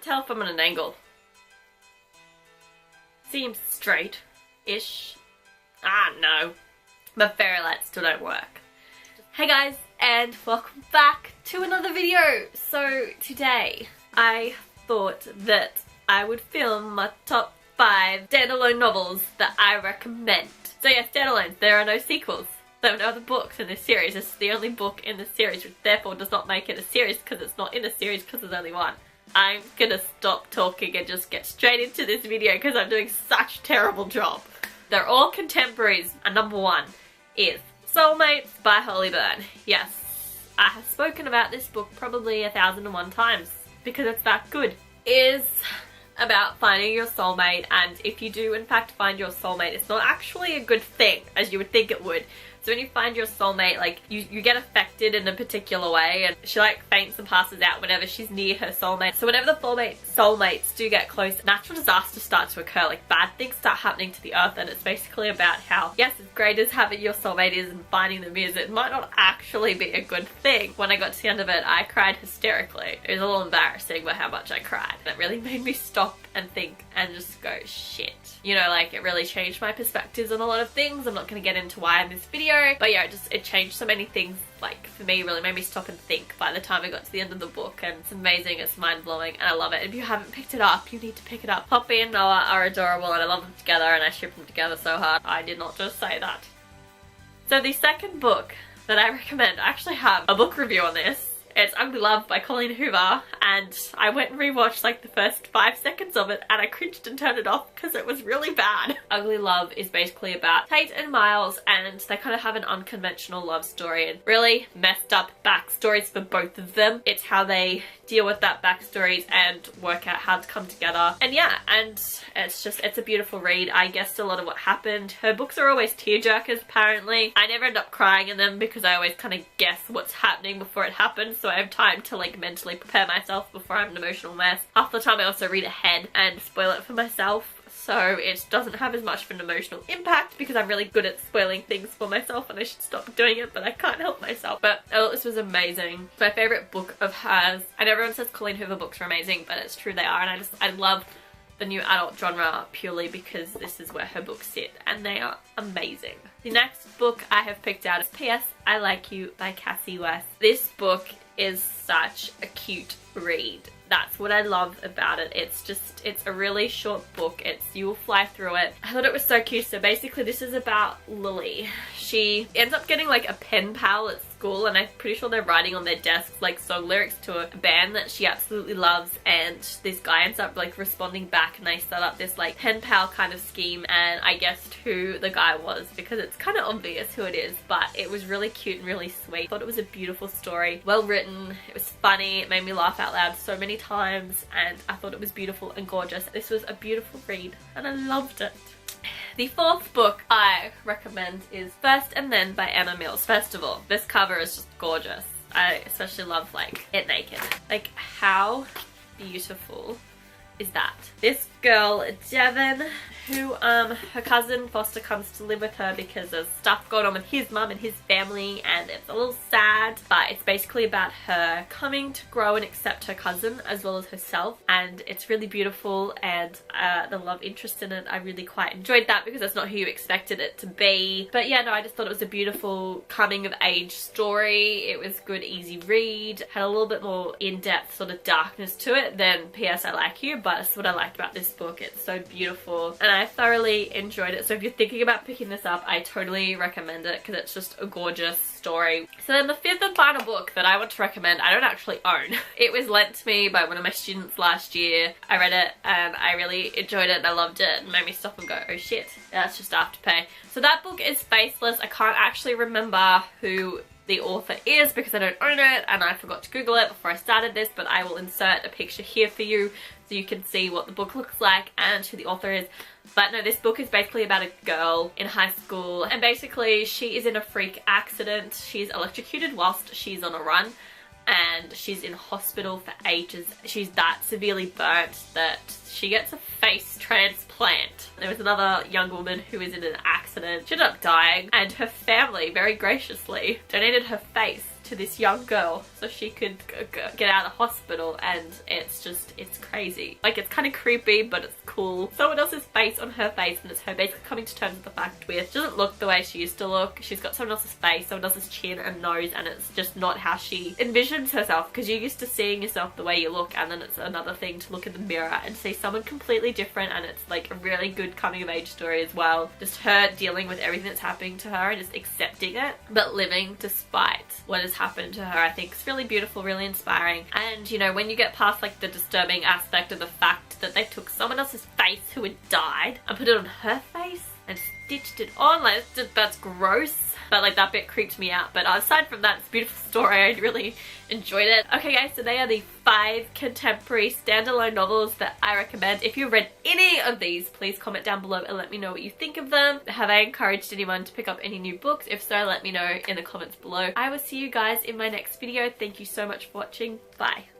can't tell if I'm on an angle. Seems straight-ish. Ah, no. My fairy lights still don't work. Hey guys, and welcome back to another video. So today, I thought that I would film my top 5 standalone novels that I recommend. So yeah, standalones, there are no sequels. There are no other books in this series. This is the only book in the series, which therefore does not make it a series because it's not in a series because there's only one. I'm gonna stop talking and just get straight into this video because I'm doing such a terrible job. They're all contemporaries, and number 1 is Soulmates by Holly Byrne. Yes, I have spoken about this book probably 1,001 times because it's that good. It is about finding your soulmate, and if you do in fact find your soulmate, it's not actually a good thing as you would think it would. So when you find your soulmate, like, you get affected in a particular way, and she like faints and passes out whenever she's near her soulmate. So whenever the soulmates do get close, natural disasters start to occur, like bad things start happening to the earth, and it's basically about how, yes, as great as having your soulmate is and finding them is, it might not actually be a good thing. When I got to the end of it, I cried hysterically. It was a little embarrassing by how much I cried. It really made me stop and think and just go, shit. You know, like, it really changed my perspectives on a lot of things. I'm not going to get into why in this video, but yeah, it changed so many things. Like, for me, really made me stop and think by the time I got to the end of the book, and it's amazing, it's mind-blowing, and I love it. If you haven't picked it up, you need to pick it up. Poppy and Noah are adorable, and I love them together, and I ship them together so hard. I did not just say that. So the second book that I recommend, I actually have a book review on this. It's Ugly Love by Colleen Hoover, and I went and rewatched like the first 5 seconds of it and I cringed and turned it off because it was really bad. Ugly Love is basically about Tate and Miles, and they kind of have an unconventional love story and really messed up backstories for both of them. It's how they deal with that backstories and work out how to come together. And yeah, and it's a beautiful read. I guessed a lot of what happened. Her books are always tearjerkers apparently. I never end up crying in them because I always kind of guess what's happening before it happens, so I have time to like mentally prepare myself before I'm an emotional mess. Half the time I also read ahead and spoil it for myself, so it doesn't have as much of an emotional impact because I'm really good at spoiling things for myself and I should stop doing it, but I can't help myself. But oh, this was amazing. It's my favourite book of hers. And everyone says Colleen Hoover books are amazing, but it's true, they are, and I love the new adult genre purely because this is where her books sit and they are amazing. The next book I have picked out is P.S. I Like You by Cassie West. This book is such a cute read. That's what I love about it. It's a really short book. You will fly through it. I thought it was so cute. So basically this is about Lily. She ends up getting like a pen pal at school, and I'm pretty sure they're writing on their desks like song lyrics to a band that she absolutely loves, and this guy ends up like responding back, and they set up this like pen pal kind of scheme, and I guessed who the guy was because it's kind of obvious who it is, but it was really cute and really sweet. I thought it was a beautiful story, well written, it was funny, it made me laugh out loud so many times, and I thought it was beautiful and gorgeous. This was a beautiful read and I loved it. The fourth book I recommend is First and Then by Emma Mills. First of all, this cover is just gorgeous. I especially love like it naked. Like, how beautiful is that? This girl, Devon, who her cousin Foster comes to live with her because there's stuff going on with his mum and his family, and it's a little sad, but it's basically about her coming to grow and accept her cousin as well as herself, and it's really beautiful, and the love interest in it, I really quite enjoyed that because that's not who you expected it to be. But yeah, no, I just thought it was a beautiful coming of age story. It was good, easy read, had a little bit more in-depth sort of darkness to it than P.S. I Like You, but that's what I liked about this book. It's so beautiful and I thoroughly enjoyed it. So if you're thinking about picking this up, I totally recommend it because it's just a gorgeous story. So then the fifth and final book that I want to recommend, I don't actually own. It was lent to me by one of my students last year. I read it and I really enjoyed it and I loved it, and made me stop and go, oh shit, that's just Afterpay. So that book is Faceless. I can't actually remember who the author is because I don't own it, and I forgot to Google it before I started this, but I will insert a picture here for you so you can see what the book looks like and who the author is. But no, this book is basically about a girl in high school, and basically she is in a freak accident. She's electrocuted whilst she's on a run, and she's in hospital for ages. She's that severely burnt that she gets a face transplant. There was another young woman who was in an accident. She ended up dying, and her family very graciously donated her face to this young girl so she could get out of the hospital, and it's crazy. crazy. Like, it's kind of creepy, but it's cool. Someone else's face on her face, and it's her basically coming to terms with the fact with she doesn't look the way she used to look. She's got someone else's face, someone else's chin and nose, and it's just not how she envisions herself, because you're used to seeing yourself the way you look, and then it's another thing to look in the mirror and see someone completely different. And it's like a really good coming of age story as well. Just her dealing with everything that's happening to her and just accepting it, but living despite what has happened to her. I think it's really beautiful, really inspiring. And you know, when you get past like the disturbing aspect of the fact that they took someone else's face who had died and put it on her face and stitched it on, like that's gross. But like that bit creeped me out. But aside from that, it's a beautiful story. I really enjoyed it. Okay guys, so they are the 5 contemporary standalone novels that I recommend. If you've read any of these, please comment down below and let me know what you think of them. Have I encouraged anyone to pick up any new books? If so, let me know in the comments below. I will see you guys in my next video. Thank you so much for watching. Bye.